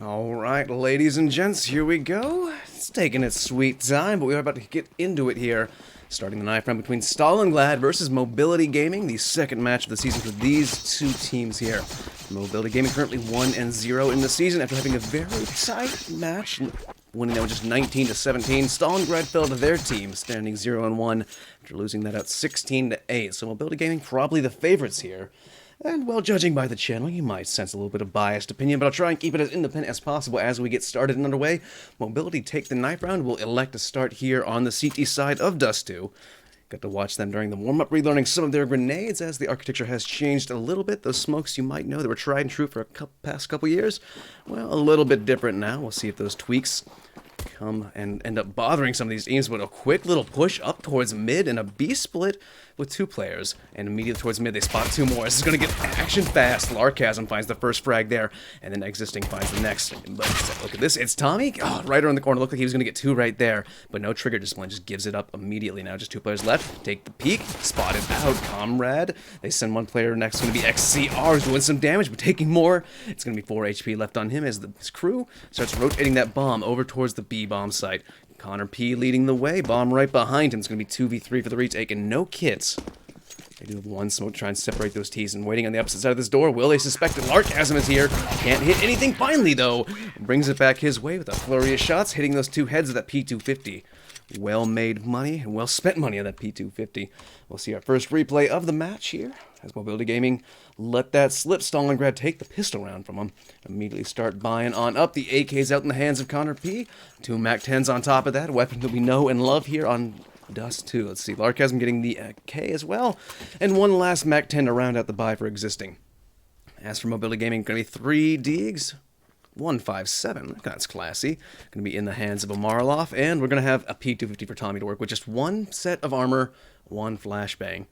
Alright, ladies and gents, here we go. It's taking its sweet time, but we're about to get into it here. Starting the knife round between Stalinglad versus Mobility Gaming, the second match of the season for these two teams here. Mobility Gaming currently 1-0 in the season after having a very tight match, winning that with just 19-17. Stalinglad fell to their team, standing 0-1 after losing that out 16-8. So Mobility Gaming probably the favorites here. And while judging by the channel, you might sense a little bit of biased opinion, but I'll try and keep it as independent as possible as we get started and underway. Mobility take the knife round will elect to start here on the CT side of Dust 2. Got to watch them during the warm-up, relearning some of their grenades as the architecture has changed a little bit. Those smokes you might know that were tried and true for past couple years, well, a little bit different now. We'll see if those tweaks come and end up bothering some of these teams, but a quick little push up towards mid and a B split with two players, and immediately towards mid they spot two more. This is going to get action fast. Larkasm finds the first frag there, and then Existing finds the next. But look at this, it's Tommy, right around the corner. Looked like he was going to get two right there, but no trigger discipline, just gives it up immediately. Now just two players left, take the peek, spotted out, Comrade. They send one player next, going to be XCR, who's doing some damage, but taking more. It's going to be 4 HP left on him as his crew starts rotating that bomb over towards the B bomb site. Connor P leading the way, bomb right behind him. It's going to be 2v3 for the retake and no kits. They do have one smoke to try and separate those T's, and waiting on the opposite side of this door. Will they suspect that Larkasm is here? Can't hit anything finally, though. Brings it back his way with a flurry of shots, hitting those two heads of that P250. Well-made money and well-spent money on that P250. We'll see our first replay of the match here, as Mobility Gaming let that slip. Stalinglad take the pistol round from him. Immediately start buying on up. The AK's out in the hands of Connor P. Two MAC-10s on top of that. A weapon that we know and love here on Dust 2. Let's see, Larkasm getting the K as well. And one last MAC-10 to round out the buy for Existing. As for Mobility Gaming, going to be 3 Deegs. 157, that's classy. Going to be in the hands of a Marloff, and we're going to have a P250 for Tommy to work with. Just one set of armor, one flashbang.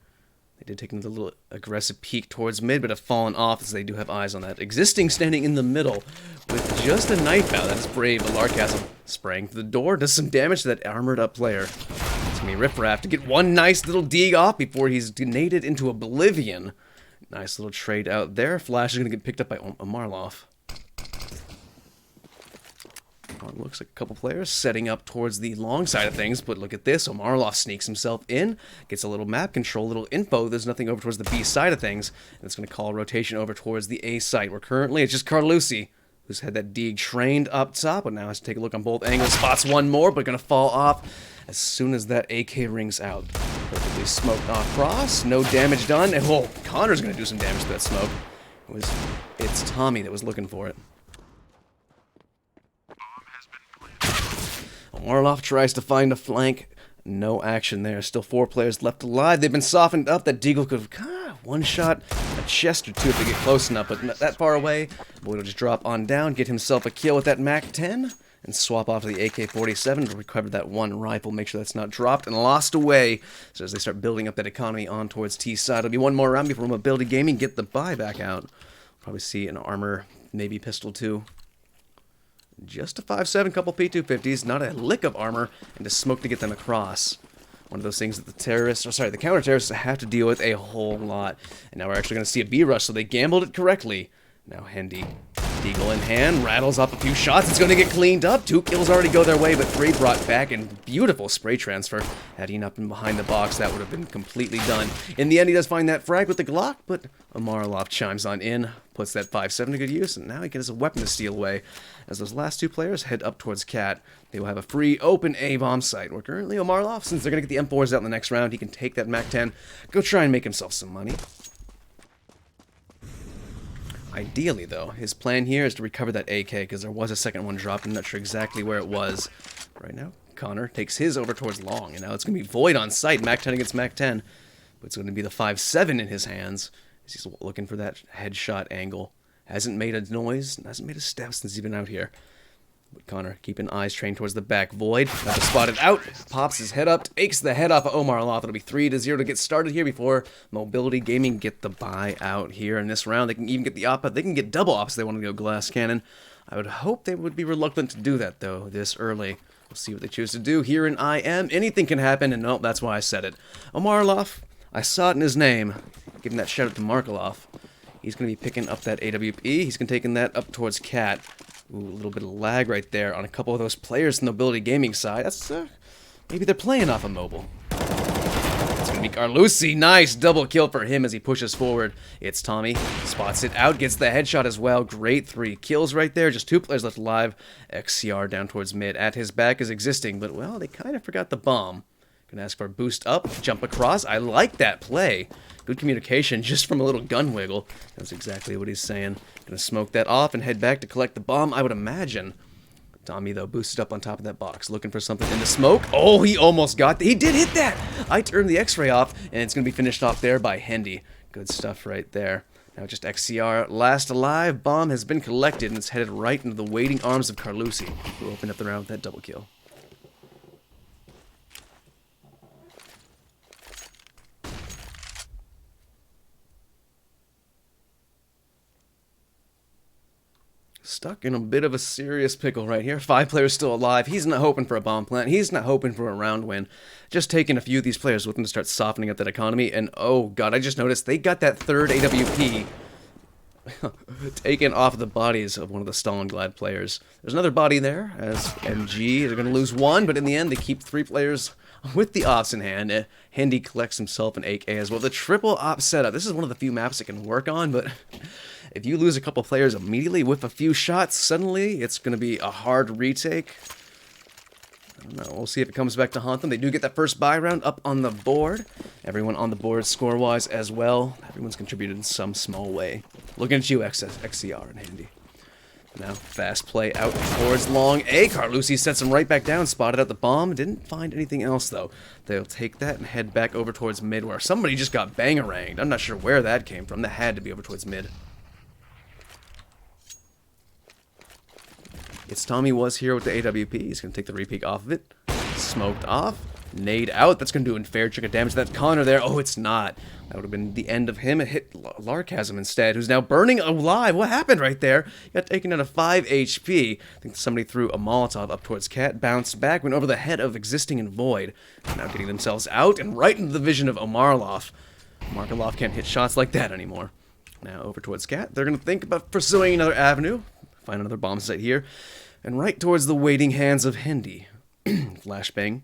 They did take another little aggressive peek towards mid, but have fallen off as they do have eyes on that. Existing standing in the middle with just a knife out. That's brave. Larkasm spraying through the door, does some damage to that armored up player. It's going to be Riffraff to get one nice little dig off before he's donated into oblivion. Nice little trade out there. Flash is going to get picked up by a Marloff. Looks like a couple players setting up towards the long side of things, but look at this. Omarloff sneaks himself in, gets a little map control, little info. There's nothing over towards the B side of things, and it's going to call a rotation over towards the A site, where currently it's just Carlucci, who's had that Deeg trained up top, but now has to take a look on both angles. Spots one more, but going to fall off as soon as that AK rings out. Perfectly smoked across, no damage done, and whoa, Connor's going to do some damage to that smoke. It's Tommy that was looking for it. Marloff tries to find a flank. No action there. Still 4 players left alive. They've been softened up. That Deagle could have one-shot a chest or two if they get close enough, but not that far away. Boyd will just drop on down, get himself a kill with that MAC-10, and swap off to the AK-47 to recover that one rifle, make sure that's not dropped and lost away. So as they start building up that economy on towards T-side, it'll be one more round before Mobility Gaming get the buy back out. Probably see an armor, maybe pistol too. Just a 5.7, couple P250s, not a lick of armor, and just smoke to get them across. One of those things that the counter-terrorists have to deal with a whole lot. And now we're actually going to see a B-rush, so they gambled it correctly. Now Hendy, Deagle in hand, rattles off a few shots. It's going to get cleaned up. 2 kills already go their way, but 3 brought back, and beautiful spray transfer. Had he not been behind the box, that would have been completely done. In the end, he does find that frag with the Glock, but Amarloff chimes on in, puts that 5.7 to good use, and now he gets a weapon to steal away. As those last 2 players head up towards Cat, they will have a free open A bomb site, where currently Omarloff, since they're going to get the M4s out in the next round, he can take that MAC-10, go try and make himself some money. Ideally, though, his plan here is to recover that AK, because there was a second one dropped. I'm not sure exactly where it was. Right now, Connor takes his over towards long, and now it's going to be Void on site, MAC-10 against MAC-10. But it's going to be the 5.7 in his hands, as he's looking for that headshot angle. Hasn't made a noise, hasn't made a step since he's been out here. But Connor keeping eyes trained towards the back. Void, got to spot it out, pops his head up, takes the head off of Omarloff. It'll be 3-0 to get started here before Mobility Gaming get the buy out here in this round. They can even get the oppa. They can get double ops if they want to go glass cannon. I would hope they would be reluctant to do that, though, this early. We'll see what they choose to do here in IM. Anything can happen, and nope, that's why I said it. Omarloff, I saw it in his name. Giving that shout out to Markaloff. He's going to be picking up that AWP. He's going to be taking that up towards Cat. Ooh, a little bit of lag right there on a couple of those players in the MobilityGaming side. That's, maybe they're playing off of mobile. It's gonna be Carlucci. Nice double kill for him as he pushes forward. It's Tommy. Spots it out, gets the headshot as well. Great 3 kills right there. Just 2 players left alive. XCR down towards mid. At his back is existing, but, well, they kind of forgot the bomb. Gonna ask for a boost up, jump across. I like that play. Good communication just from a little gun wiggle. That's exactly what he's saying. Gonna smoke that off and head back to collect the bomb, I would imagine. Tommy, though, boosted up on top of that box, looking for something in the smoke. Oh, he almost got... He did hit that! I turned the X-ray off, and it's gonna be finished off there by Hendy. Good stuff right there. Now just XCR last alive. Bomb has been collected, and it's headed right into the waiting arms of Carlucci, who opened up the round with that double kill. Stuck in a bit of a serious pickle right here. 5 players still alive. He's not hoping for a bomb plant. He's not hoping for a round win. Just taking a few of these players with them to start softening up that economy. And oh god, I just noticed they got that third AWP taken off the bodies of one of the Stalinglad players. There's another body there as MG. They're going to lose 1, but in the end they keep 3 players with the ops in hand. Hendy collects himself an AK as well. The triple op setup. This is one of the few maps it can work on, but... if you lose a couple players immediately with a few shots, suddenly it's going to be a hard retake. I don't know. We'll see if it comes back to haunt them. They do get that first buy round up on the board. Everyone on the board score-wise as well. Everyone's contributed in some small way. Looking at you, XCR and Handy. Now, fast play out towards long A. Carlucci sets him right back down, spotted out the bomb. Didn't find anything else, though. They'll take that and head back over towards mid, where somebody just got bangaranged. I'm not sure where that came from. That had to be over towards mid. It's Tommy was here with the AWP. He's going to take the repeat off of it. Smoked off. Nade out. That's going to do a fair chunk of damage to that Connor there. Oh, it's not. That would have been the end of him. It hit Larkasm instead, who's now burning alive. What happened right there? He got taken out of 5 HP. I think somebody threw a Molotov up towards Cat, bounced back, went over the head of Existing and Void. Now getting themselves out and right into the vision of Omarlov. Markelov can't hit shots like that anymore. Now over towards Cat. They're going to think about pursuing another avenue. Find another bomb site here. And right towards the waiting hands of Hendy. Flashbang.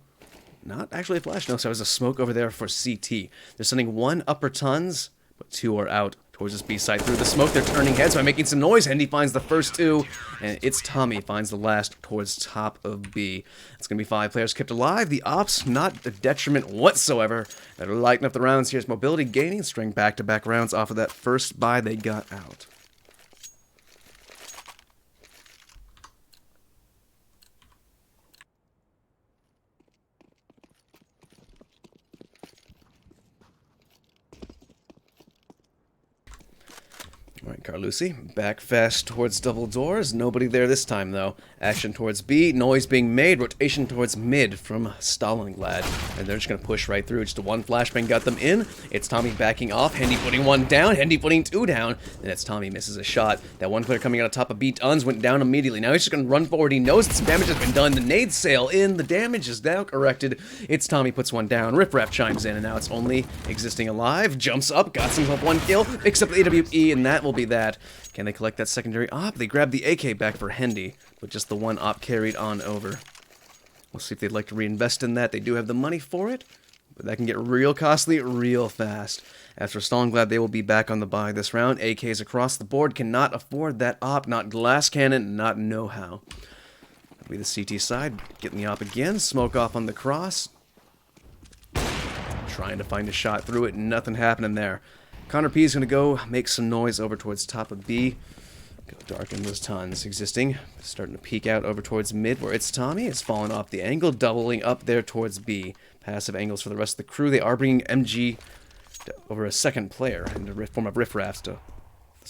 Not actually a flash, no, so there's a smoke over there for CT. They're sending 1 upper tons, but 2 are out towards this B side. Through the smoke, they're turning heads by making some noise. Hendy finds the first 2, and it's Tommy finds the last towards top of B. It's going to be 5 players kept alive. The ops, not a detriment whatsoever. They're lighting up the rounds. Here's MobilityGaming, string back-to-back rounds off of that first buy they got out. Alright, Carlucci, back fast towards double doors. Nobody there this time, though. Action towards B, noise being made, rotation towards mid from Stalinglad. And they're just going to push right through. Just a 1 flashbang got them in. It's Tommy backing off, Hendy putting 1 down, Hendy putting 2 down. Then it's Tommy misses a shot. That 1 player coming out on top of B, Duns went down immediately. Now he's just going to run forward. He knows that some damage has been done. The nade sail in, the damage is now corrected. It's Tommy puts 1 down. Riffraff chimes in, and now it's only Existing alive. Jumps up, got himself 1 kill, picks up the AWE, and that will be that. Can they collect that secondary op? They grab the AK back for Hendy, with just the 1 op carried on over. We'll see if they'd like to reinvest in that. They do have the money for it, but that can get real costly real fast. As for Stalinglad, they will be back on the buy this round. AKs across the board cannot afford that op, not glass cannon, not know-how. That'll be the CT side, getting the op again, smoke off on the cross. Trying to find a shot through it, nothing happening there. Connor P is going to go make some noise over towards top of B. Go darken those tons. Existing, starting to peek out over towards mid, where it's Tommy. It's fallen off the angle, doubling up there towards B. Passive angles for the rest of the crew. They are bringing MG over a second player in the form of Riffraff to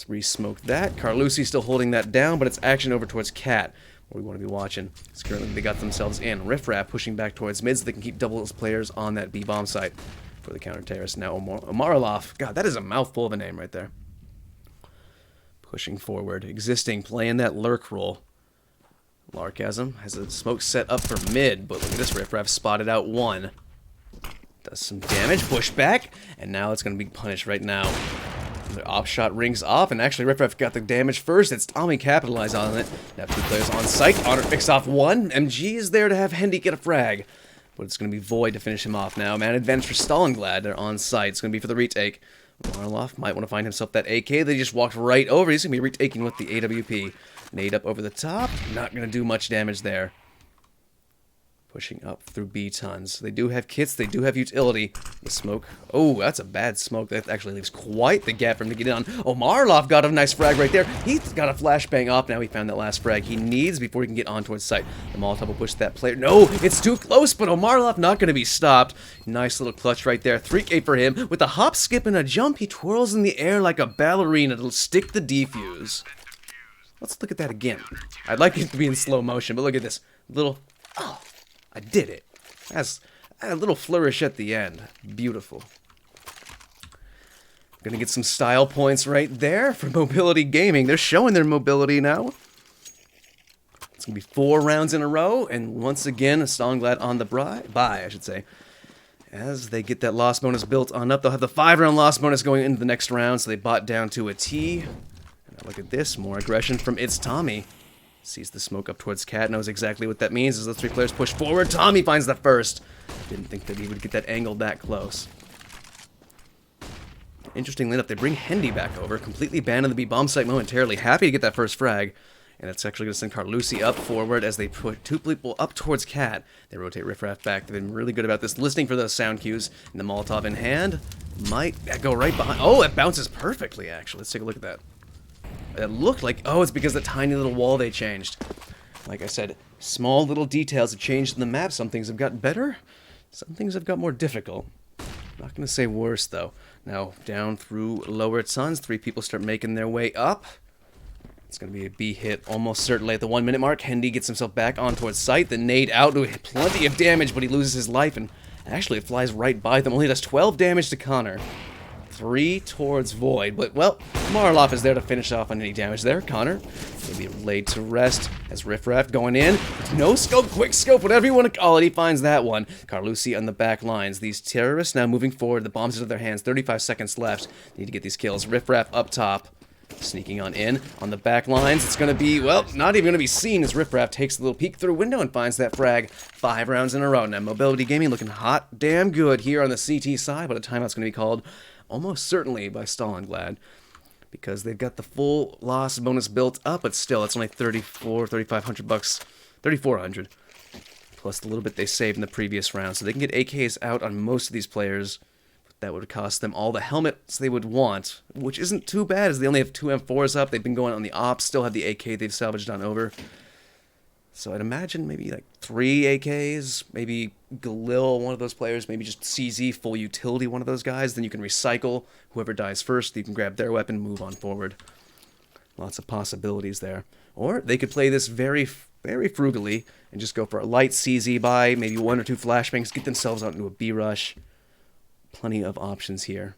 re-smoke that. Carlucci still holding that down, but it's action over towards Cat, where we want to be watching. It's currently they got themselves in. Riffraff pushing back towards mid so they can keep double those players on that B bomb site. For the counter-terrorist now, Omarlov. God, that is a mouthful of a name right there. Pushing forward. Existing, playing that lurk role. Larkasm has a smoke set up for mid, but look at this. Riffraff spotted out 1. Does some damage, push back, and now it's going to be punished right now. The op shot rings off, and actually Riff got the damage first. It's Tommy capitalized on it. Now 2 players on site. Honor picks off 1. MG is there to have Hendy get a frag. But it's going to be Void to finish him off now. Man advantage for Stalinglad. They're on site. It's going to be for the retake. Marloff might want to find himself that AK. They just walked right over. He's going to be retaking with the AWP. Nade up over the top. Not going to do much damage there. Pushing up through B tons. They do have kits. They do have utility. The smoke. Oh, that's a bad smoke. That actually leaves quite the gap for him to get in on. Oh, Marloff got a nice frag right there. He's got a flashbang off. Now he found that last frag he needs before he can get on towards site. The Molotov will push that player. No, it's too close, but Marloff not going to be stopped. Nice little clutch right there. 3K for him. With a hop, skip, and a jump, he twirls in the air like a ballerina to stick the defuse. Let's look at that again. I'd like it to be in slow motion, but look at this. Little... Oh. I did it. That's a little flourish at the end. Beautiful. Gonna get some style points right there for MobilityGaming. They're showing their mobility now. It's gonna be 4 rounds in a row, and once again, Stalinglad on the bye, I should say. As they get that loss bonus built on up, they'll have the 5-round loss bonus going into the next round, so they bought down to a T. And look at this, more aggression from It's Tommy. Sees the smoke up towards Cat, knows exactly what that means as the 3 players push forward. Tommy finds the first. Didn't think that he would get that angle that close. Interestingly enough, they bring Hendy back over, completely banned on the B bomb site momentarily. Happy to get that first frag. And it's actually going to send Carlucci up forward as they put 2 people up towards Cat. They rotate Riffraff back. They've been really good about this, listening for those sound cues. And the Molotov in hand might go right behind. Oh, it bounces perfectly, actually. Let's take a look at that. It looked like, oh, it's because the tiny little wall they changed. Like I said, small little details have changed in the map. Some things have gotten better. Some things have got more difficult. Not going to say worse, though. Now, down through lower tons, 3 people start making their way up. It's going to be a B hit almost certainly at the 1-minute mark. Hendy gets himself back on towards site. The nade out to plenty of damage, but he loses his life, and actually it flies right by them. Only does 12 damage to Connor. 3 towards Void, but, well, Marloff is there to finish off on any damage there. Connor will be laid to rest as Riffraff going in. No scope, quick scope, whatever you want to call it, he finds that one. Carlucci on the back lines. These terrorists now moving forward, the bombs into their hands, 35 seconds left. They need to get these kills. Riffraff up top, sneaking on in. On the back lines, it's going to be, well, not even going to be seen as Riffraff takes a little peek through a window and finds that frag. 5 rounds in a row. Now, MobilityGaming looking hot damn good here on the CT side, but a timeout's going to be called almost certainly by Stalinglad, because they've got the full loss bonus built up, but still, it's only $3,500, 3,400, plus the little bit they saved in the previous round, so they can get AKs out on most of these players. That would cost them all the helmets they would want, which isn't too bad, as they only have 2 M4s up. They've been going on the ops, still have the AK they've salvaged on over. So I'd imagine maybe like 3 AKs, maybe Galil, one of those players, maybe just CZ, full utility, one of those guys. Then you can recycle. Whoever dies first, you can grab their weapon, move on forward. Lots of possibilities there. Or they could play this very, very frugally and just go for a light CZ buy, maybe 1 or 2 flashbangs, get themselves out into a B rush. Plenty of options here.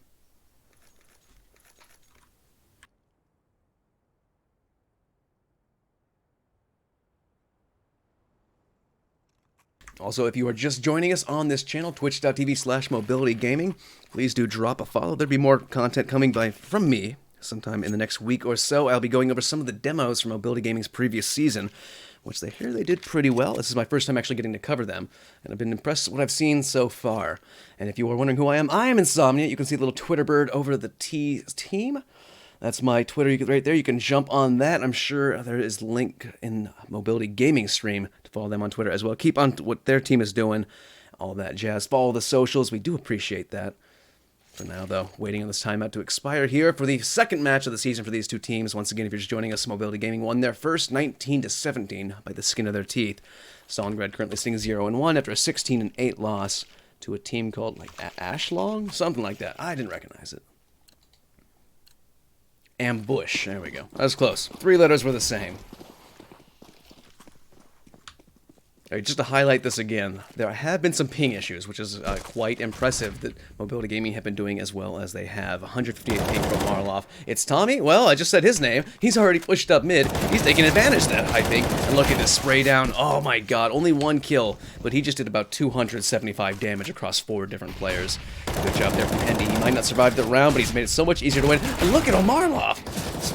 Also, if you are just joining us on this channel, twitch.tv/mobilitygaming, please do drop a follow. There'll be more content coming from me sometime in the next week or so. I'll be going over some of the demos from MobilityGaming's previous season, which they did pretty well. This is my first time actually getting to cover them, and I've been impressed with what I've seen so far. And if you are wondering who I am Insomnia. You can see the little Twitter bird over the team. That's my Twitter right there. You can jump on that. I'm sure there is a link in MobilityGaming stream to follow them on Twitter as well. Keep on what their team is doing, all that jazz. Follow the socials. We do appreciate that. For now, though, waiting on this timeout to expire here for the second match of the season for these 2 teams. Once again, if you're just joining us, MobilityGaming won their first 19-17 by the skin of their teeth. Stalinglad currently sitting 0-1 after a 16-8 loss to a team called, like, Ashlong? Something like that. I didn't recognize it. Ambush. There we go. That was close. 3 letters were the same. Alright, just to highlight this again, there have been some ping issues, which is quite impressive that Mobility Gaming have been doing as well as they have. 158 ping from Marloff. It's Tommy? Well, I just said his name. He's already pushed up mid. He's taking advantage of that high ping. And look at this spray down. Oh my god, only one kill, but he just did about 275 damage across 4 different players. Good job there from Hendy. He might not survive the round, but he's made it so much easier to win. And look at Omarlov!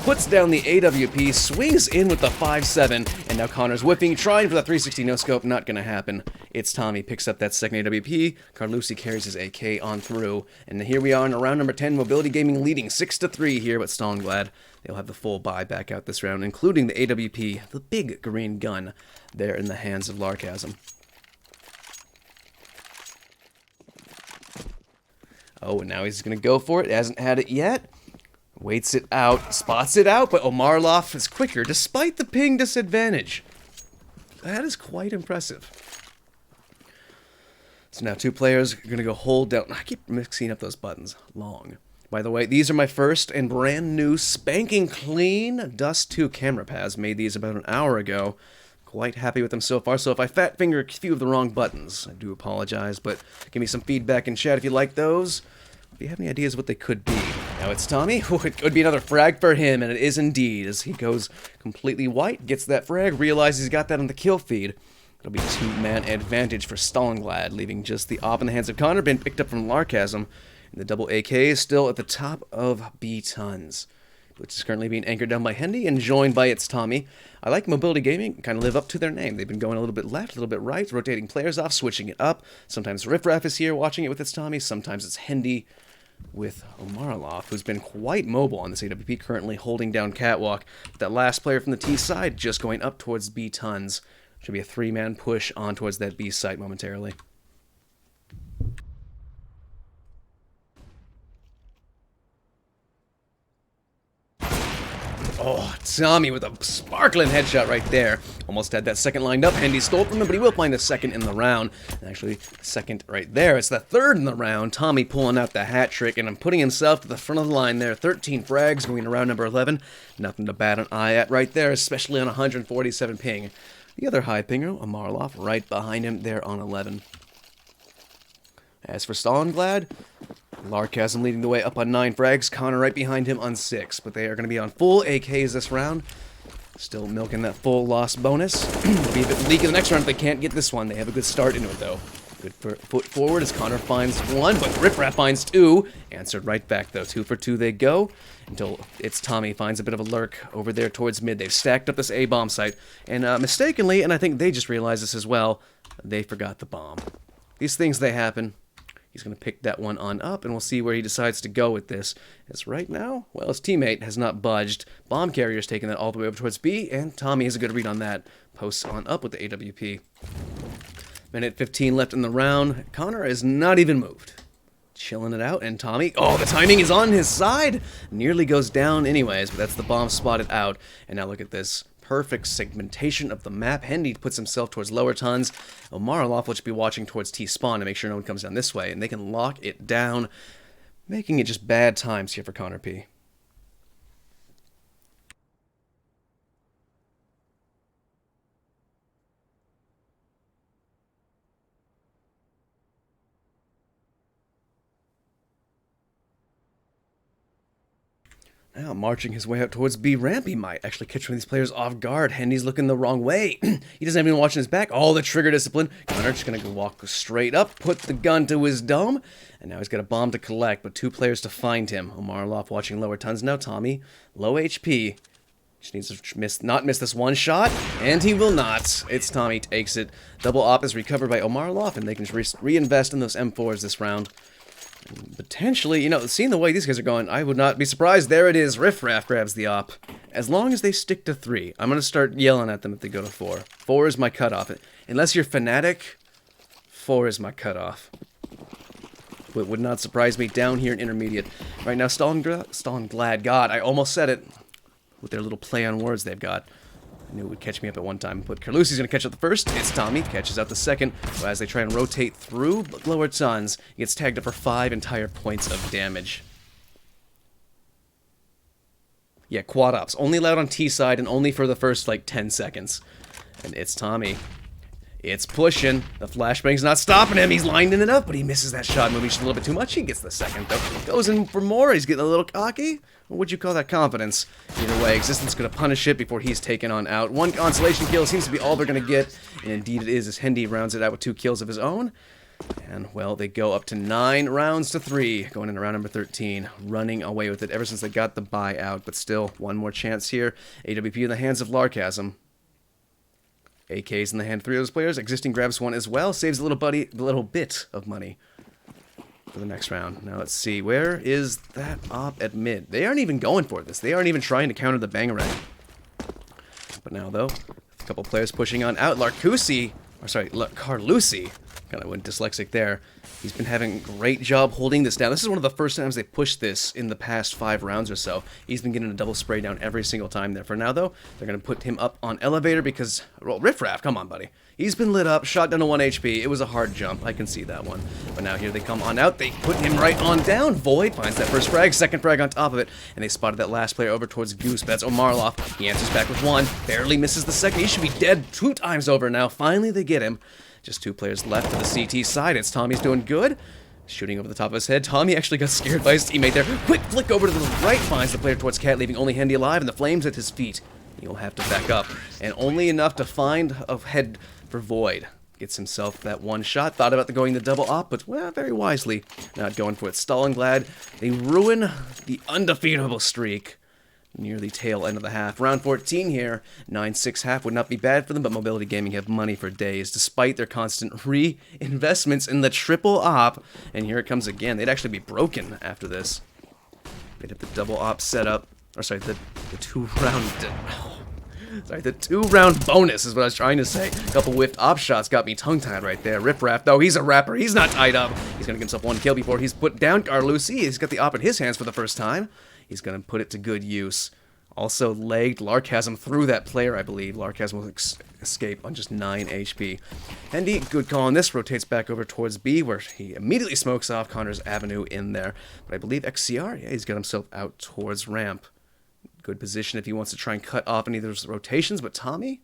Puts down the AWP, swings in with the 5-7, and now Connor's whipping, trying for the 360 no-scope, not gonna happen. It's Tommy, picks up that second AWP, Carlucci carries his AK on through, and here we are in round number 10, Mobility Gaming leading 6-3 here, but Stalinglad, they'll have the full buy back out this round, including the AWP, the big green gun, there in the hands of Larkasm. Oh, and now he's gonna go for it, hasn't had it yet. Waits it out, spots it out, but Omarlov is quicker despite the ping disadvantage. That is quite impressive. So now 2 players are going to go hold down. I keep mixing up those buttons. Long. By the way, these are my first and brand new spanking clean Dust 2 camera pads. Made these about an hour ago. Quite happy with them so far. So if I fat finger a few of the wrong buttons, I do apologize. But give me some feedback in chat if you like those. If you have any ideas what they could be. Now it's Tommy. It could be another frag for him, and it is indeed, as he goes completely white, gets that frag, realizes he's got that on the kill feed. It'll be 2-man advantage for Stalinglad, leaving just the op in the hands of Connor, been picked up from Larkasm, and the double AK is still at the top of B tons, which is currently being anchored down by Hendy and joined by It's Tommy. I like Mobility Gaming, kind of live up to their name. They've been going a little bit left, a little bit right, rotating players off, switching it up. Sometimes Riff Raff is here watching it with It's Tommy, sometimes it's Hendy with Omarlov, who's been quite mobile on this AWP, currently holding down Catwalk. That last player from the T side just going up towards B tons. Should be a 3-man push on towards that B site momentarily. Oh, Tommy with a sparkling headshot right there. Almost had that second lined up. Hendy stole from him, but he will find the second in the round. And actually, second right there. It's the third in the round. Tommy pulling out the hat trick, and I'm putting himself to the front of the line there. 13 frags going to round number 11. Nothing to bat an eye at right there, especially on 147 ping. The other high pinger, Omarlov, right behind him there on 11. As for Stalinglad, Larkasm leading the way up on 9 frags, Connor right behind him on 6, but they are going to be on full AKs this round. Still milking that full loss bonus. It'll be a bit leak in the next round if they can't get this one. They have a good start into it, though. Good foot forward as Connor finds 1, but Riff Raff finds 2. Answered right back, though. 2 for 2 they go, until It's Tommy finds a bit of a lurk over there towards mid. They've stacked up this A-bomb site, and mistakenly, and I think they just realized this as well, they forgot the bomb. These things, they happen. He's going to pick that one on up, and we'll see where he decides to go with this. As right now, well, his teammate has not budged. Bomb carrier's taking that all the way over towards B, and Tommy has a good read on that. Posts on up with the AWP. Minute 15 left in the round. Connor is not even moved. Chilling it out, and Tommy, oh, the timing is on his side! Nearly goes down anyways, but that's the bomb spotted out. And now look at this. Perfect segmentation of the map. Hendy puts himself towards lower tons. Omarlov will just be watching towards T-spawn to make sure no one comes down this way, and they can lock it down, making it just bad times here for Connor P. Now, marching his way out towards B ramp, he might actually catch one of these players off guard. Hendy's looking the wrong way. He doesn't even watch his back. All the trigger discipline. Connor's just going to walk straight up, put the gun to his dome, and now he's got a bomb to collect, but 2 players to find him. Omarlov watching lower tons. Now Tommy, low HP. Just needs to not miss this one shot, and he will not. It's Tommy takes it. Double op is recovered by Omarlov, and they can reinvest in those M4s this round. Potentially, you know, seeing the way these guys are going, I would not be surprised. There it is. Riff Raff grabs the op. As long as they stick to 3, I'm going to start yelling at them if they go to 4. 4 is my cutoff. Unless you're Fnatic, 4 is my cutoff. It would not surprise me down here in intermediate. Right now, Stalinglad. God, I almost said it with their little play on words they've got. I knew it would catch me up at one time, but Carlucci's going to catch up the first. It's Tommy, catches out the second. But as they try and rotate through lower tons, he gets tagged up for 5 entire points of damage. Yeah, quad ops. Only allowed on T side and only for the first, like, 10 seconds. And it's Tommy. It's pushing. The flashbang's not stopping him. He's lining it up, but he misses that shot. Moving just a little bit too much. He gets the second, though. Goes in for more. He's getting a little cocky. What would you call that confidence? Either way, Existence going to punish it before he's taken on out. One consolation kill seems to be all they're going to get. And indeed it is, as Hendy rounds it out with 2 kills of his own. And, well, they go up to 9 rounds to 3, going into round number 13, running away with it ever since they got the buyout. But still, one more chance here. AWP in the hands of Larkasm. AK's in the hand of 3 of those players. Existing grabs one as well. Saves a little bit of money for the next round. Now let's see. Where is that op at mid? They aren't even going for this. They aren't even trying to counter the bangarang. But now, though, a couple players pushing on out. Carlusi. Kind of went dyslexic there. He's been having a great job holding this down. This is one of the first times they pushed this in the past 5 rounds or so. He's been getting a double spray down every single time there. For now, though, they're going to put him up on elevator because, well, Riffraff, come on, buddy. He's been lit up, shot down to 1 HP. It was a hard jump. I can see that one. But now here they come on out. They put him right on down. Void finds that first frag, second frag on top of it, and they spotted that last player over towards Goose. That's Omarloff. He answers back with 1. Barely misses the second. He should be dead 2 times over now. Finally, they get him. Just 2 players left to the CT side. It's Tommy's doing good. Shooting over the top of his head. Tommy actually got scared by his teammate there. Quick flick over to the right. Finds the player towards Cat, leaving only Hendy alive, and the flames at his feet. He'll have to back up. And only enough to find a head for Void. Gets himself that 1 shot. Thought about going the double op, but, well, very wisely not going for it. Stalinglad, they ruin the undefeatable streak near the tail end of the half. Round 14 here. 9-6 half would not be bad for them, but Mobility Gaming have money for days, despite their constant reinvestments in the triple op. And here it comes again. They'd actually be broken after this. They'd have the double op set up. Or sorry, the 2-round... Sorry, the 2-round bonus is what I was trying to say. A couple whiffed op shots got me tongue-tied right there. Riffraff, though, he's a rapper. He's not tied up. He's going to get himself 1 kill before he's put down Carlusi. He's got the op in his hands for the first time. He's going to put it to good use. Also legged Larkasm through that player, I believe. Larkasm will escape on just 9 HP. Hendy, good call on this, rotates back over towards B, where he immediately smokes off Connor's Avenue in there. But I believe XCR, yeah, he's got himself out towards ramp. Good position if he wants to try and cut off any of those rotations, but Tommy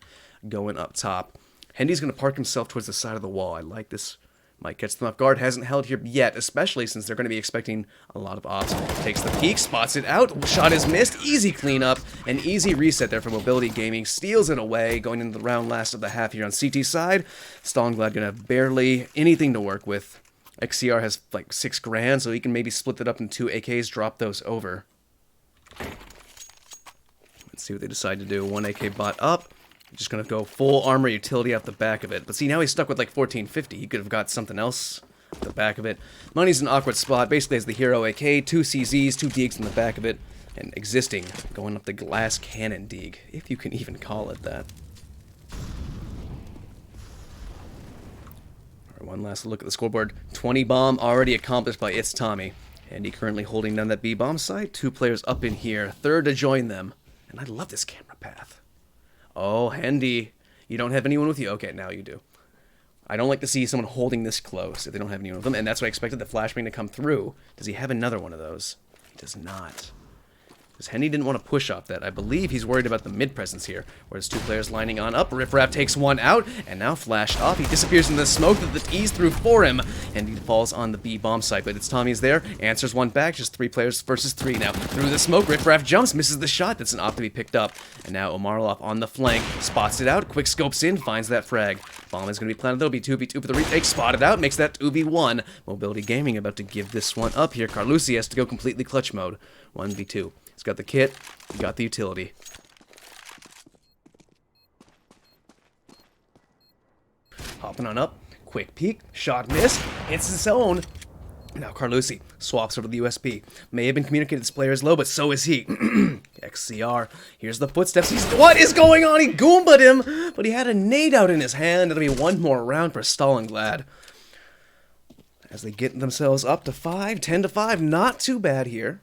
going up top. Hendy's going to park himself towards the side of the wall. I like this. Might catch them off guard. Hasn't held here yet, especially since they're going to be expecting a lot of ops. Takes the peek, spots it out. Shot is missed. Easy cleanup. An easy reset there for Mobility Gaming. Steals it away, going into the round last of the half here on CT side. Stalinglad going to have barely anything to work with. XCR has like 6 grand, so he can maybe split that up in 2 AKs, drop those over. Let's see what they decide to do. 1 AK bot up. Just going to go full armor utility out the back of it. But see, now he's stuck with like 1450. He could have got something else at the back of it. Money's an awkward spot. Basically, as the hero AK, 2 CZs, 2 Deegs in the back of it. And Existing going up the glass cannon Deeg, if you can even call it that. Alright, one last look at the scoreboard. 20 bomb already accomplished by It's Tommy. And he currently holding down that B bomb site. 2 players up in here. 3rd to join them. And I love this camera path. Oh, Hendy, you don't have anyone with you? Okay, now you do. I don't like to see someone holding this close if they don't have anyone with them, and that's what I expected the flashbang to come through. Does he have another one of those? He does not. Because Hendy didn't want to push off that. I believe he's worried about the mid-presence here, whereas 2 players lining on up. Riffraff takes 1 out, and now flashed off. He disappears in the smoke that the T's threw for him, and he falls on the B bomb site, but it's Tommy's there, answers 1 back, just 3 players versus 3 now. Through the smoke, Riffraff jumps, misses the shot. That's an op to be picked up, and now Omarloff on the flank, spots it out, quick scopes in, finds that frag. Bomb is going to be planted, there'll be 2v2 for the retake, spotted out, makes that 2v1. Mobility Gaming about to give this one up here. Carlusi has to go completely clutch mode, 1v2. He's got the kit, he got the utility. Hopping on up, quick peek, shot missed, hits his own. Now Carlusi swaps over to the USP. May have been communicated this player is low, but so is he. XCR, here's the footsteps. What is going on? He goomba'd him, but he had a nade out in his hand. It'll be 1 more round for Stalinglad. As they get themselves up to 5, 10-5, not too bad here.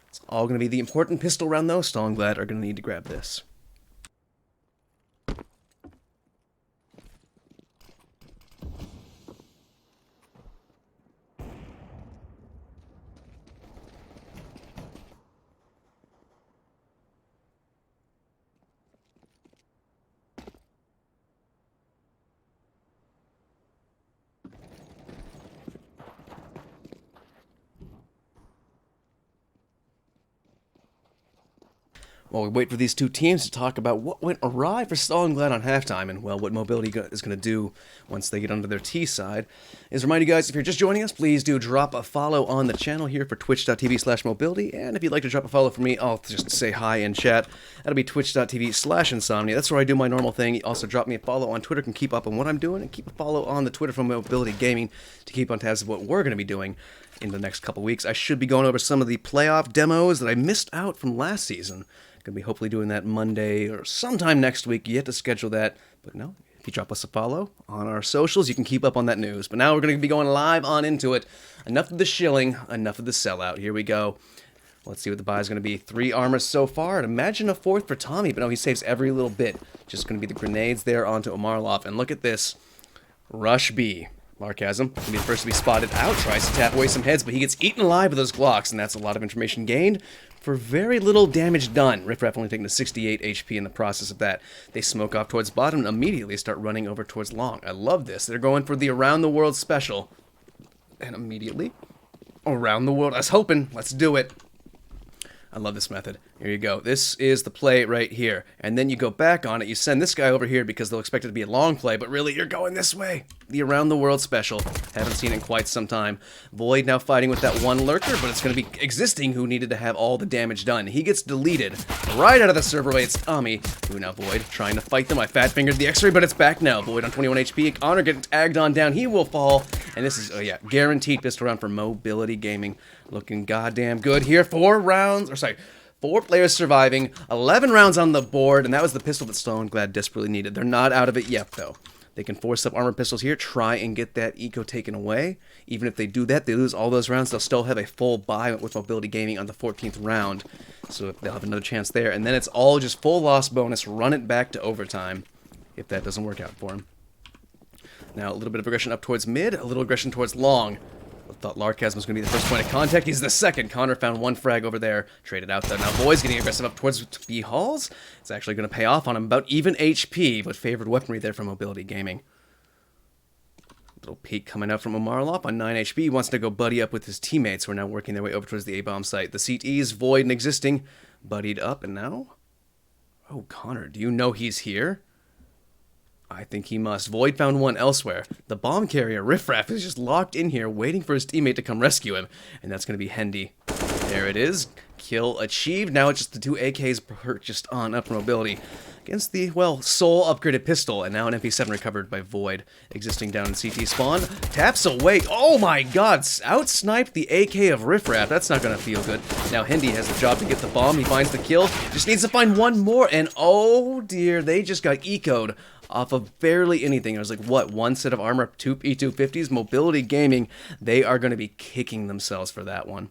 It's all going to be the important pistol round, though. Stalinglad are going to need to grab this. While we wait for these two teams to talk about what went awry for Stalinglad on halftime and, well, what Mobility is going to do once they get onto their T side, is remind you guys, if you're just joining us, please do drop a follow on the channel here for twitch.tv/mobility, and if you'd like to drop a follow for me, I'll just say hi in chat. That'll be twitch.tv/insomnia. That's where I do my normal thing. Also, drop me a follow on Twitter, can keep up on what I'm doing, and keep a follow on the Twitter from Mobility Gaming to keep on tabs of what we're going to be doing in the next couple weeks. I should be going over some of the playoff demos that I missed out from last season. Going to be hopefully doing that Monday or sometime next week. Yet to schedule that. But no, if you drop us a follow on our socials, you can keep up on that news. But now we're going to be going live on into it. Enough of the shilling, enough of the sellout. Here we go. Let's see what the buy is going to be. 3 armors so far. I'd imagine a 4th for Tommy, but no, he saves every little bit. Just going to be the grenades there onto Omarlov. And look at this. Rush B. Larkasm can be the first to be spotted out. Tries to tap away some heads, but he gets eaten alive with those Glocks, and that's a lot of information gained for very little damage done. Riffraff only taking to 68 HP in the process of that. They smoke off towards bottom and immediately start running over towards long. I love this. They're going for the Around the World special. And immediately, Around the World. I was hoping. Let's do it. I love this method. Here you go. This is the play right here. And then you go back on it. You send this guy over here because they'll expect it to be a long play, but really you're going this way. The Around the World special. Haven't seen it in quite some time. Void now fighting with that one lurker, but it's going to be Existing who needed to have all the damage done. He gets deleted right out of the server way. It's Tommy, who now Void trying to fight them. I fat-fingered the X-ray, but it's back now. Void on 21 HP. Honor getting tagged on down. He will fall. And this is, oh yeah, guaranteed pistol round for Mobility Gaming. Looking goddamn good here. 4 players surviving, 11 rounds on the board, and that was the pistol that Stalinglad desperately needed. They're not out of it yet, though. They can force up armor pistols here, try and get that eco taken away. Even if they do that, they lose all those rounds, they'll still have a full buy with Mobility Gaming on the 14th round. So they'll have another chance there, and then it's all just full loss bonus, run it back to overtime, if that doesn't work out for them. Now, a little bit of aggression up towards mid, a little aggression towards long. I thought Larkasm was going to be the first point of contact. He's the second. Connor found 1 frag over there. Traded out, though. Now Boy's getting aggressive up towards B Halls. It's actually going to pay off on him. About even HP, but favored weaponry there from Mobility Gaming. Little peek coming out from Omarlov on 9 HP. He wants to go buddy up with his teammates who are now working their way over towards the A-bomb site. The CTs, Void and Existing, buddied up, and now... Oh, Connor, do you know he's here? I think he must. Void found one elsewhere. The bomb carrier, Riffraff, is just locked in here waiting for his teammate to come rescue him. And that's going to be Hendy. There it is. Kill achieved. Now it's just the 2 AKs purchased on up Mobility against the, well, sole upgraded pistol. And now an MP7 recovered by Void. Existing down in CT spawn. Taps away. Oh my god. Out-sniped the AK of Riffraff. That's not going to feel good. Now Hendy has the job to get the bomb. He finds the kill. Just needs to find one more. And oh dear, they just got ecoed off of barely anything. It was like, what, 1 set of armor, 2 P250s? Mobility Gaming, they are going to be kicking themselves for that one.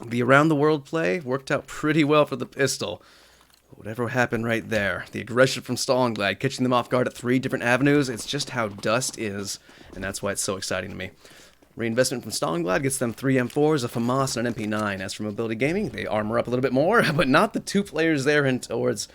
The Around the World play worked out pretty well for the pistol. Whatever happened right there. The aggression from Stalinglad, catching them off guard at 3 different avenues. It's just how Dust is, and that's why it's so exciting to me. Reinvestment from Stalinglad gets them 3 M4s, a FAMAS, and an MP9. As for Mobility Gaming, they armor up a little bit more, but not the 2 players there and towards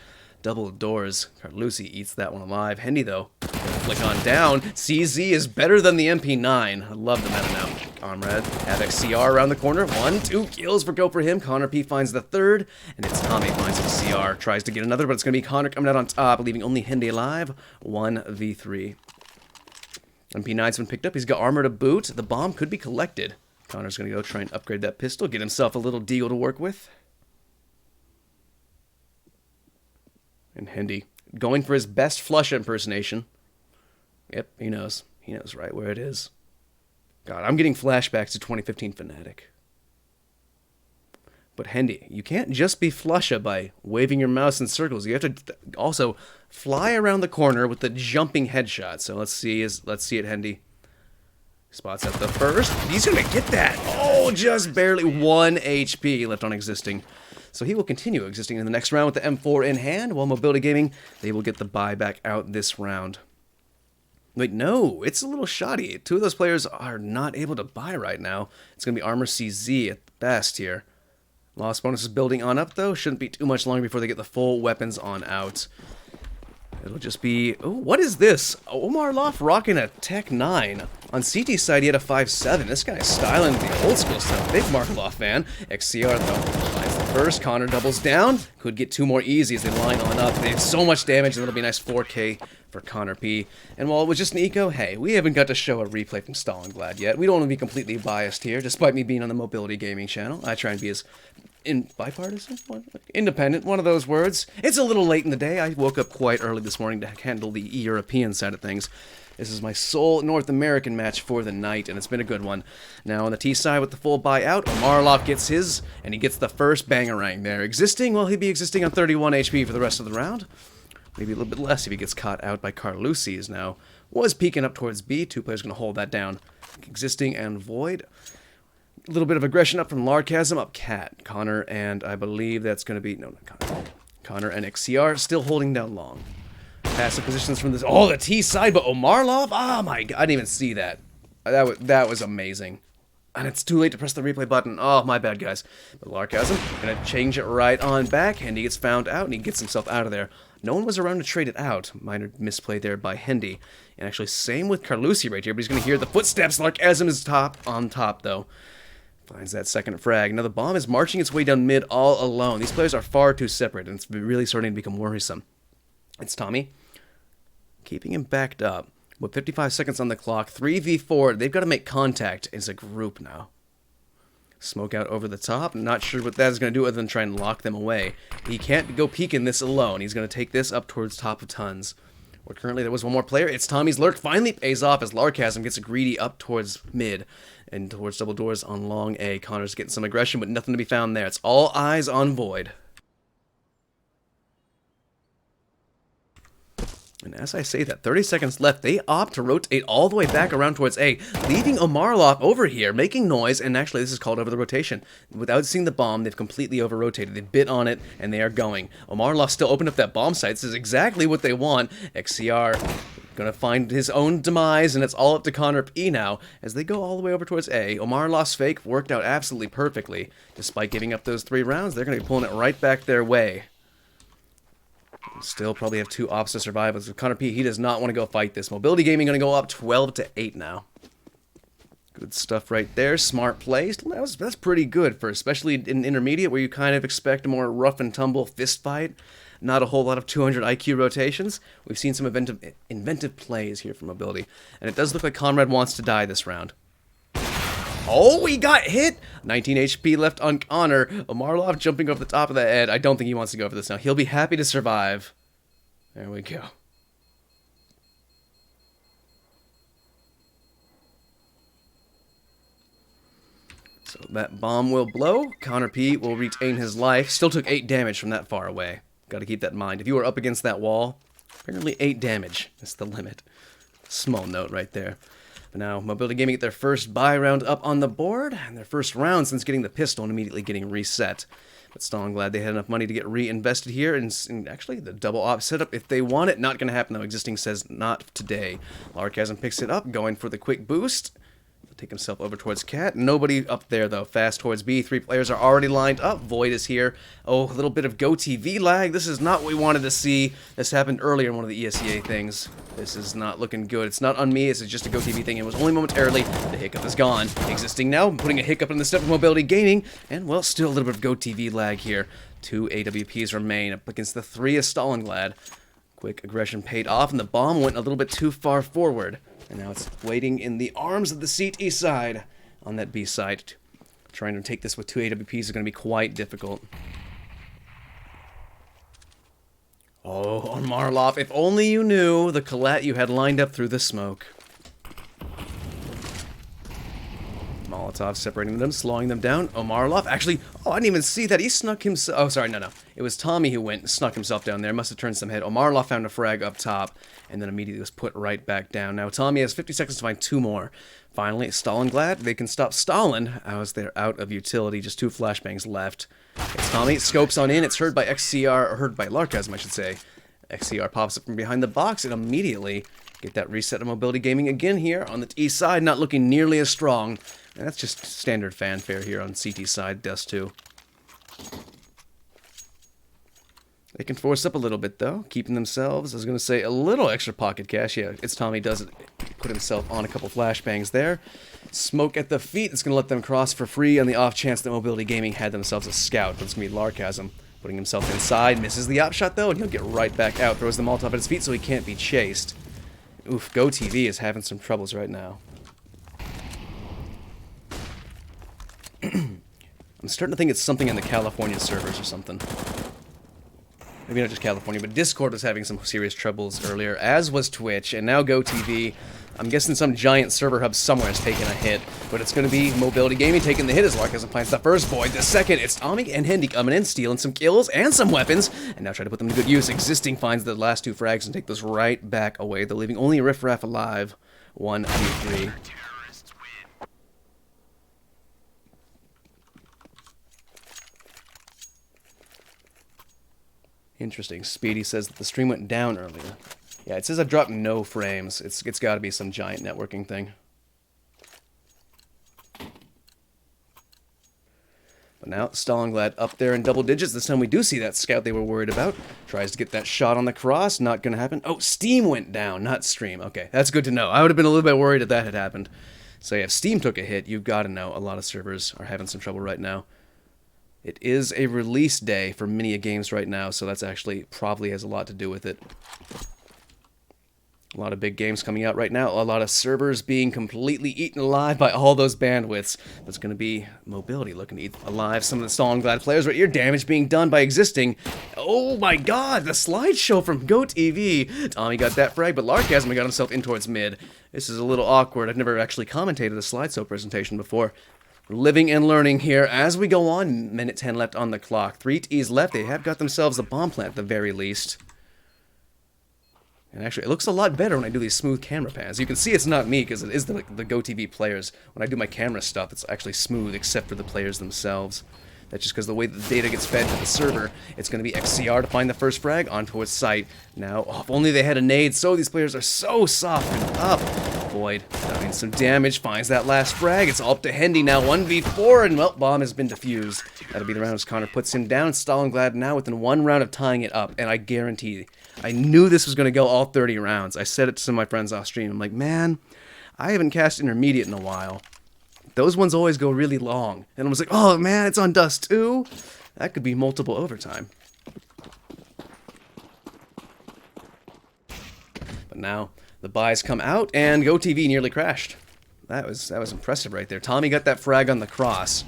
double doors. Carlucci eats that one alive. Hendy, though, flick on down. CZ is better than the MP9. I love the meta now. Comrade, Havoc CR around the corner. 1, 2 kills for him. Connor P finds the 3rd, and it's Tommy finds the CR. Tries to get another, but it's going to be Connor coming out on top, leaving only Hendy alive. 1v3. MP9's been picked up. He's got armor to boot. The bomb could be collected. Connor's going to go try and upgrade that pistol, get himself a little deal to work with. And Hendy going for his best flush impersonation. Yep, he knows. He knows right where it is. God, I'm getting flashbacks to 2015 Fnatic. But Hendy, you can't just be flusha by waving your mouse in circles. You have to also fly around the corner with the jumping headshot. So let's see it, Hendy. Spots at the first. He's gonna get that. Oh, just barely 1 HP left on Existing. So he will continue Existing in the next round with the M4 in hand, while Mobility Gaming, they will get the buyback out this round. Wait, no, it's a little shoddy. 2 of those players are not able to buy right now. It's going to be Armor CZ at best here. Loss bonus is building on up, though. Shouldn't be too much longer before they get the full weapons on out. It'll just be... Oh, what is this? Omarlov rocking a Tech 9. On CT side, he had a 5.7. This guy's styling the old school stuff. Big Markov fan. XCR, though, finds the first. Connor doubles down. Could get 2 more easy as they line on up. They have so much damage, and it'll be a nice 4K for Connor P. And while it was just an eco, hey, we haven't got to show a replay from Stalinglad yet. We don't want to be completely biased here, despite me being on the Mobility Gaming channel. I try and be as bipartisan? Independent, one of those words. It's a little late in the day. I woke up quite early this morning to handle the European side of things. This is my sole North American match for the night, and it's been a good one. Now on the T side with the full buyout, Omarlov gets his, and he gets the first bangerang there. Existing, well, he'd be existing on 31 HP for the rest of the round. Maybe a little bit less if he gets caught out by Carlucci's now. Was peeking up towards B. 2 players going to hold that down. Existing and Void. A little bit of aggression up from Larkasm, up Cat. Connor, and I believe that's going to be... No, not Connor. Connor and XCR still holding down long. Passive positions from this... Oh, the T side, but Omarlov? Oh my god, I didn't even see that. That was amazing. And it's too late to press the replay button. Oh, my bad, guys. But Larkasm going to change it right on back. Hendy gets found out, and he gets himself out of there. No one was around to trade it out. Minor misplay there by Hendy. And actually, same with Carlucci right here, but he's going to hear the footsteps. Larkasm is on top, though. Finds that second frag. Now the bomb is marching its way down mid all alone. These players are far too separate, and it's really starting to become worrisome. It's Tommy. Keeping him backed up. With 55 seconds on the clock, 3v4, they've got to make contact as a group now. Smoke out over the top. I'm not sure what that is going to do other than try and lock them away. He can't go peeking this alone. He's going to take this up towards top of tons. Where currently there was one more player. It's Tommy's lurk. Finally pays off as Larkasm gets a greedy up towards mid and towards double doors on long A. Connor's getting some aggression, but nothing to be found there. It's all eyes on Void. And as I say that, 30 seconds left, they opt to rotate all the way back around towards A, leaving Omarlov over here, making noise, and actually this is called over the rotation. Without seeing the bomb, they've completely over-rotated. They bit on it, and they are going. Omarlov still opened up that bomb site. This is exactly what they want. XCR gonna find his own demise, and it's all up to Connor P now, as they go all the way over towards A. Omarlov's fake worked out absolutely perfectly. Despite giving up those 3 rounds, they're gonna be pulling it right back their way. Still probably have 2 ops to survive. With Connor P, he does not want to go fight this. Mobility Gaming going to go up 12-8 now. Good stuff right there. Smart plays. That's pretty good for especially in intermediate where you kind of expect a more rough and tumble fist fight. Not a whole lot of 200 IQ rotations. We've seen some inventive plays here from Mobility. And it does look like Conrad wants to die this round. Oh, he got hit! 19 HP left on Connor. Omarlov jumping over the top of the head. I don't think he wants to go for this now. He'll be happy to survive. There we go. So that bomb will blow. Connor P will retain his life. Still took 8 damage from that far away. Got to keep that in mind. If you were up against that wall, apparently 8 damage is the limit. Small note right there. But now, Mobility Gaming get their first buy round up on the board, and their first round since getting the pistol and immediately getting reset. But Stalinglad they had enough money to get reinvested here, and actually the double op setup, if they want it, not going to happen though. Existing says not today. Larkasm picks it up, going for the quick boost. Take himself over towards Cat. Nobody up there, though. Fast towards B. 3 players are already lined up. Void is here. Oh, a little bit of GOTV lag. This is not what we wanted to see. This happened earlier in one of the ESEA things. This is not looking good. It's not on me. This is just a GOTV thing. It was only momentarily. The hiccup is gone. Existing now. Putting a hiccup in the step of Mobility Gaming. And, well, still a little bit of GOTV lag here. 2 AWPs remain up against the 3 of Stalinglad. Quick aggression paid off, and the bomb went a little bit too far forward. And now it's waiting in the arms of the CT side on that B side. Trying to take this with 2 AWPs is going to be quite difficult. Oh, Omarlov, if only you knew the collat you had lined up through the smoke. Molotov separating them, slowing them down. Omarlov, actually, oh, I didn't even see that. He snuck himself. Oh, sorry, no. It was Tommy who went and snuck himself down there. Must have turned some head. Omarlov found a frag up top, and then immediately was put right back down. Now, Tommy has 50 seconds to find 2 more. Finally, Stalinglad, they can stop Stalin as they're out of utility. Just 2 flashbangs left. It's Tommy, scopes on in. It's heard by XCR, or heard by Larkasm, I should say. XCR pops up from behind the box, and immediately get that reset of Mobility Gaming again here on the T side, not looking nearly as strong. And that's just standard fanfare here on CT side, Dust 2. They can force up a little bit, though, keeping themselves, I was going to say, a little extra pocket cash. Yeah, it's Tommy does it. Put himself on a couple flashbangs there. Smoke at the feet. It's going to let them cross for free on the off chance that Mobility Gaming had themselves a scout. But it's going to be Larkasm putting himself inside. Misses the op shot, though, and he'll get right back out. Throws the Molotov at his feet so he can't be chased. Oof, GOTV is having some troubles right now. I'm starting to think it's something in the California servers or something. Maybe not just California, but Discord was having some serious troubles earlier, as was Twitch, and now GOTV. I'm guessing some giant server hub somewhere is taking a hit, but it's going to be Mobility Gaming taking the hit as Larkasm plants the first void. The second, it's Tommy and Hendy coming in, stealing some kills and some weapons, and now try to put them to good use. Existing finds the last two frags and take those right back away. They're leaving only Riff Raff alive. 1 2 3. Interesting. Speedy says that the stream went down earlier. Yeah, it says I've dropped no frames. It's got to be some giant networking thing. But now, Stalinglad up there in double digits. This time we do see that scout they were worried about. Tries to get that shot on the cross. Not going to happen. Oh, Steam went down, not Stream. Okay, that's good to know. I would have been a little bit worried if that had happened. So yeah, if Steam took a hit, you've got to know a lot of servers are having some trouble right now. It is a release day for many games right now, so that's actually probably has a lot to do with it. A lot of big games coming out right now. A lot of servers being completely eaten alive by all those bandwidths. That's going to be Mobility looking to eat alive some of the Stalinglad players right here. Damage being done by existing. Oh my god, the slideshow from GOTV. Tommy got that frag, but Larkasm got himself in towards mid. This is a little awkward. I've never actually commentated a slideshow presentation before. Living and learning here as we go on. Minute 10 left on the clock. 3 T's left. They have got themselves a bomb plant at the very least. And actually, it looks a lot better when I do these smooth camera pans. You can see it's not me because it is the GOTV players. When I do my camera stuff, it's actually smooth except for the players themselves. That's just because the way the data gets fed to the server, it's going to be XCR to find the first frag on towards site. Now, oh, if only they had a nade. So these players are so softened up. Void doing some damage, finds that last frag. It's all up to Hendy now, 1v4, and well, bomb has been defused. That'll be the round as Connor puts him down. Stalinglad now within one round of tying it up, and I guarantee, I knew this was going to go all 30 rounds. I said it to some of my friends off stream. I'm like, man, I haven't cast intermediate in a while. Those ones always go really long. And I was like, oh man, it's on dust too? That could be multiple overtime. But now, the buys come out, and GOTV nearly crashed. That was impressive right there. Tommy got that frag on the cross.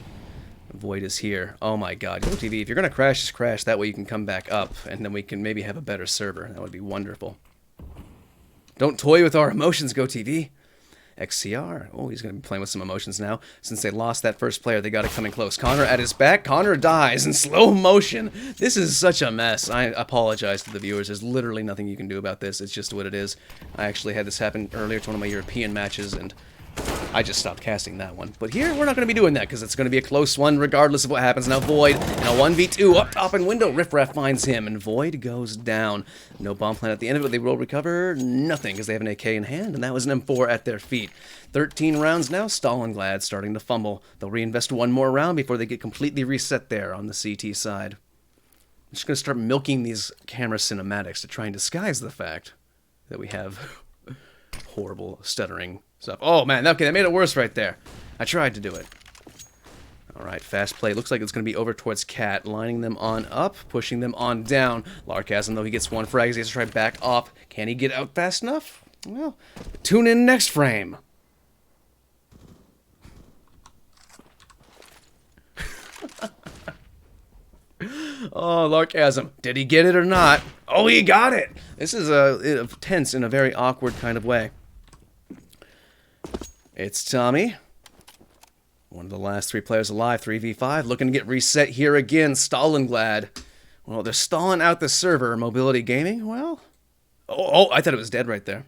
Void is here. Oh my god, GOTV, if you're gonna crash, just crash. That way you can come back up, and then we can maybe have a better server. That would be wonderful. Don't toy with our emotions, GOTV. XCR. Oh, he's going to be playing with some emotions now. Since they lost that first player, they got to come in close. Connor at his back. Connor dies in slow motion. This is such a mess. I apologize to the viewers. There's literally nothing you can do about this. It's just what it is. I actually had this happen earlier to one of my European matches, and I just stopped casting that one. But here, we're not going to be doing that, because it's going to be a close one, regardless of what happens. Now, Void, and a 1v2 up top in window. Riff Raff finds him, and Void goes down. No bomb plant at the end of it. They will recover nothing, because they have an AK in hand, and that was an M4 at their feet. 13 rounds now. Stalinglad starting to fumble. They'll reinvest one more round before they get completely reset there on the CT side. I'm just going to start milking these camera cinematics to try and disguise the fact that we have horrible stuttering stuff. Oh man, okay, that made it worse right there. I tried to do it. Alright, fast play. Looks like it's going to be over towards Cat, lining them on up, pushing them on down. Larkasm, though, he gets one frag, he has to try back off. Can he get out fast enough? Well, tune in next frame. Oh, Larkasm. Did he get it or not? Oh, he got it! This is tense in a very awkward kind of way. It's Tommy. One of the last three players alive, 3v5, looking to get reset here again. Stalinglad. Well, they're stalling out the server. Mobility Gaming, well... Oh, I thought it was dead right there.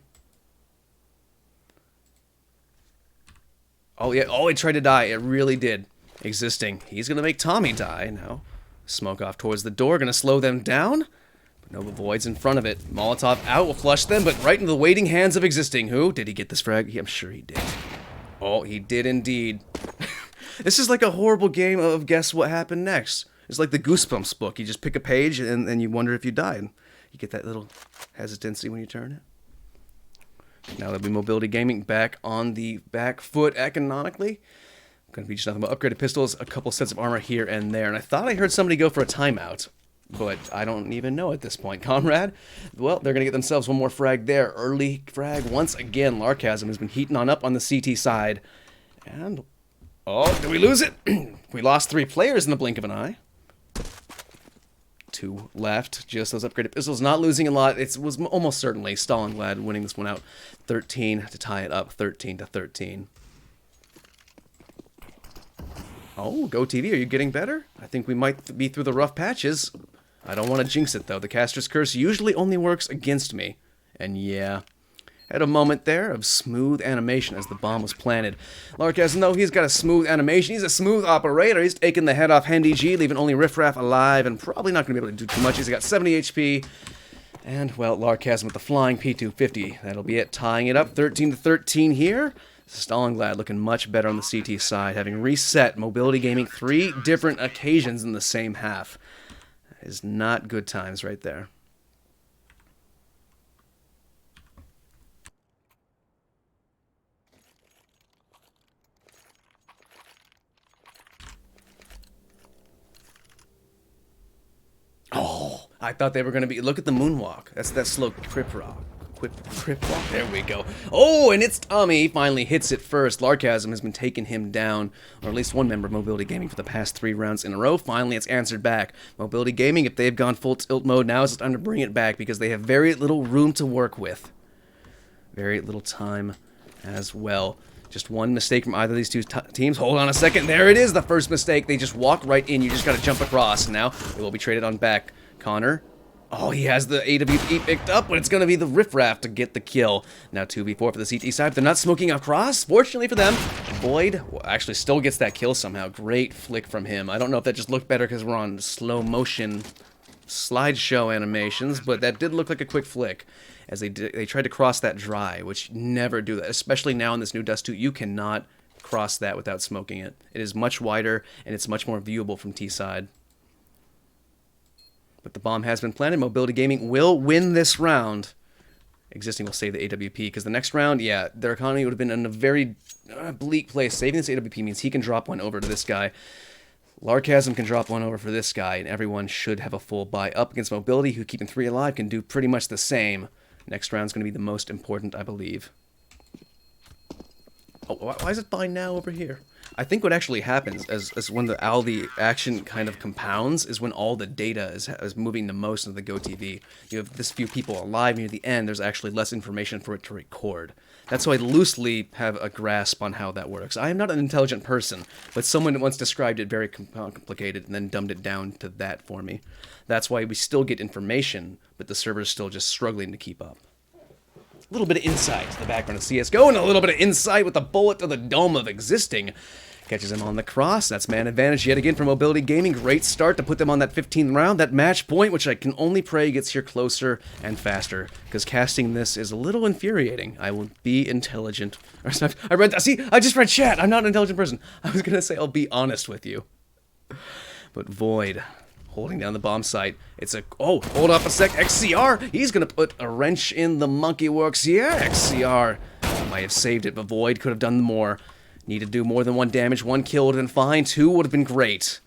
Oh, yeah. Oh, it tried to die. It really did. Existing. He's going to make Tommy die now. Smoke off towards the door. Going to slow them down. But no Void's in front of it. Molotov out will flush them, but right into the waiting hands of Existing. Who? Did he get this frag? Yeah, I'm sure he did. Oh, he did indeed. This is like a horrible game of guess what happened next. It's like the Goosebumps book. You just pick a page and then you wonder if you died. You get that little hesitancy when you turn it. Now that we Mobility Gaming back on the back foot economically. Going to be just nothing but upgraded pistols, a couple sets of armor here and there. And I thought I heard somebody go for a timeout, but I don't even know at this point. Comrade, well, they're going to get themselves one more frag there. Early frag once again. Larkasm has been heating on up on the CT side. And, oh, did we lose it? We lost 3 players in the blink of an eye. 2 left, just those upgraded pistols. Not losing a lot. It was almost certainly Stalinglad winning this one out. 13 to tie it up, 13-13. Oh, GOTV, are you getting better? I think we might be through the rough patches. I don't want to jinx it, though. The Caster's Curse usually only works against me. And yeah, had a moment there of smooth animation as the bomb was planted. Larkasm, though, he's got a smooth animation. He's a smooth operator. He's taking the head off Hendy G, leaving only Riffraff alive, and probably not going to be able to do too much. He's got 70 HP. And, well, Larkasm with the flying P250. That'll be it, tying it up 13-13 here. Stalinglad looking much better on the CT side, having reset Mobility Gaming 3 different occasions in the same half. That is not good times right there. Oh, I thought they were going to be... Look at the moonwalk. That's that slow crip rock. Crip walk. There we go. Oh, and it's Tommy. He finally hits it first. Larkasm has been taking him down, or at least one member of Mobility Gaming for the past 3 rounds in a row. Finally, it's answered back. Mobility Gaming, if they've gone full tilt mode, now is the time to bring it back because they have very little room to work with. Very little time as well. Just one mistake from either of these two teams. Hold on a second. There it is, the first mistake. They just walk right in. You just got to jump across. Now, it will be traded on back. Connor. Oh, he has the AWP picked up, but it's going to be the Riffraff to get the kill. Now 2v4 for the CT side. They're not smoking across. Fortunately for them, Void actually still gets that kill somehow. Great flick from him. I don't know if that just looked better because we're on slow motion slideshow animations, but that did look like a quick flick as they tried to cross that dry, which never do that, especially now in this new Dust 2. You cannot cross that without smoking it. It is much wider, and it's much more viewable from T side. But the bomb has been planted. Mobility Gaming will win this round. Existing will save the AWP, because the next round, yeah, their economy would have been in a very bleak place. Saving this AWP means he can drop one over to this guy. Larkasm can drop one over for this guy, and everyone should have a full buy. Up against Mobility, who keeping 3 alive, can do pretty much the same. Next round's going to be the most important, I believe. Oh, why is it buy now over here? I think what actually happens as when the action kind of compounds is when all the data is moving the most into the GOTV. You have this few people alive near the end, there's actually less information for it to record. That's why I loosely have a grasp on how that works. I am not an intelligent person, but someone once described it very complicated and then dumbed it down to that for me. That's why we still get information, but the server's still just struggling to keep up. A little bit of insight to the background of CSGO, and a little bit of insight with the bullet to the dome of existing. Catches him on the cross. That's man advantage yet again for Mobility Gaming. Great start to put them on that 15th round. That match point, which I can only pray gets here closer and faster, because casting this is a little infuriating. I will be intelligent. I just read chat. I'm not an intelligent person. I was going to say I'll be honest with you. But Void, holding down the bomb site. It's a... Oh, hold up a sec. XCR, he's going to put a wrench in the monkey works. Yeah, XCR might have saved it, but Void could have done more. Need to do more than 1 damage. 1 kill would have been fine. 2 would have been great.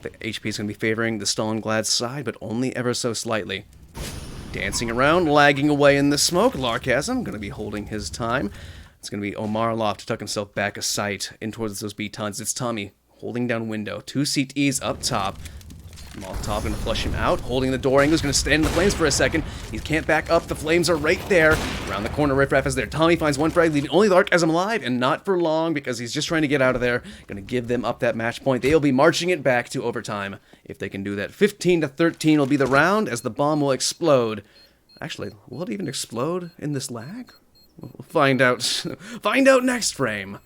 The HP is going to be favoring the Stalinglad side, but only ever so slightly. Dancing around, lagging away in the smoke. Larkasm going to be holding his time. It's going to be Omarlov to tuck himself back a sight in towards those B-tons. It's Tommy holding down window. 2 CTs up top. Molotov going to flush him out. Holding the door angle. He's going to stand in the flames for a second. He can't back up. The flames are right there. Around the corner, Riffraff is there. Tommy finds 1 frag, leaving only Larkasm alive, and not for long because he's just trying to get out of there. Going to give them up that match point. They'll be marching it back to overtime if they can do that. 15-13 will be the round as the bomb will explode. Actually, will it even explode in this lag? We'll find out. Find out next frame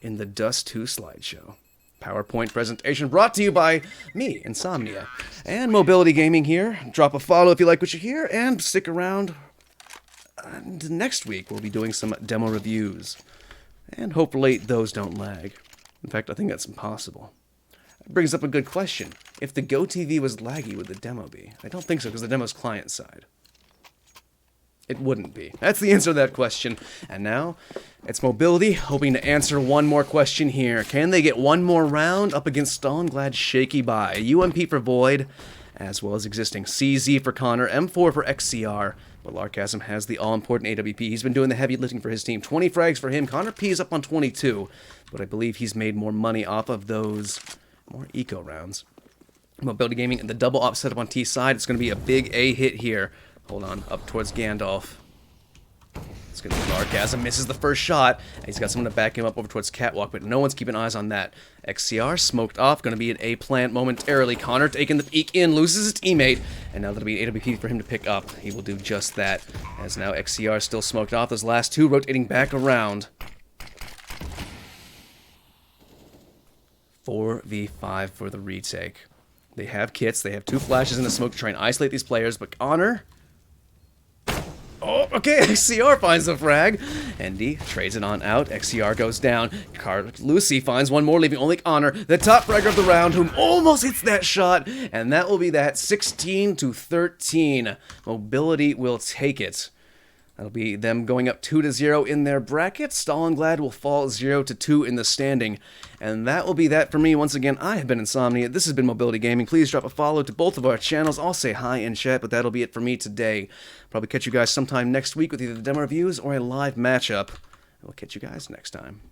in the Dust 2 slideshow. PowerPoint presentation brought to you by me, Insomnia, and Mobility Gaming here. Drop a follow if you like what you hear, and stick around. And next week, we'll be doing some demo reviews, and hopefully those don't lag. In fact, I think that's impossible. That brings up a good question. If the GOTV was laggy, would the demo be? I don't think so, because the demo's client-side. It wouldn't be. That's the answer to that question. And now, it's Mobility, hoping to answer one more question here. Can they get one more round up against Stalinglad's shaky bye? UMP for Void, as well as existing CZ for Connor, M4 for XCR. But Larkasm has the all-important AWP. He's been doing the heavy lifting for his team. 20 frags for him. Connor P is up on 22. But I believe he's made more money off of those more eco rounds. Mobility Gaming and the double op setup on T side. It's going to be a big A hit here. Hold on, up towards Gandalf. It's going to be Larkasm, misses the first shot. And he's got someone to back him up over towards Catwalk, but no one's keeping eyes on that. XCR smoked off, going to be an A plant momentarily. Connor taking the peek in, loses his teammate, and now that'll be an AWP for him to pick up. He will do just that, as now XCR still smoked off. Those last two rotating back around. 4v5 for the retake. They have kits, they have 2 flashes in the smoke to try and isolate these players, but Connor... Oh, okay, XCR finds the frag. Andy trades it on out. XCR goes down. Lucy finds one more, leaving only Connor, the top fragger of the round, whom almost hits that shot. And that will be that 16-13. Mobility will take it. That'll be them going up 2-0 in their bracket. Stalinglad will fall 0-2 in the standing. And that will be that for me. Once again, I have been Insomnia. This has been Mobility Gaming. Please drop a follow to both of our channels. I'll say hi in chat, but that'll be it for me today. Probably catch you guys sometime next week with either the demo reviews or a live matchup. We'll catch you guys next time.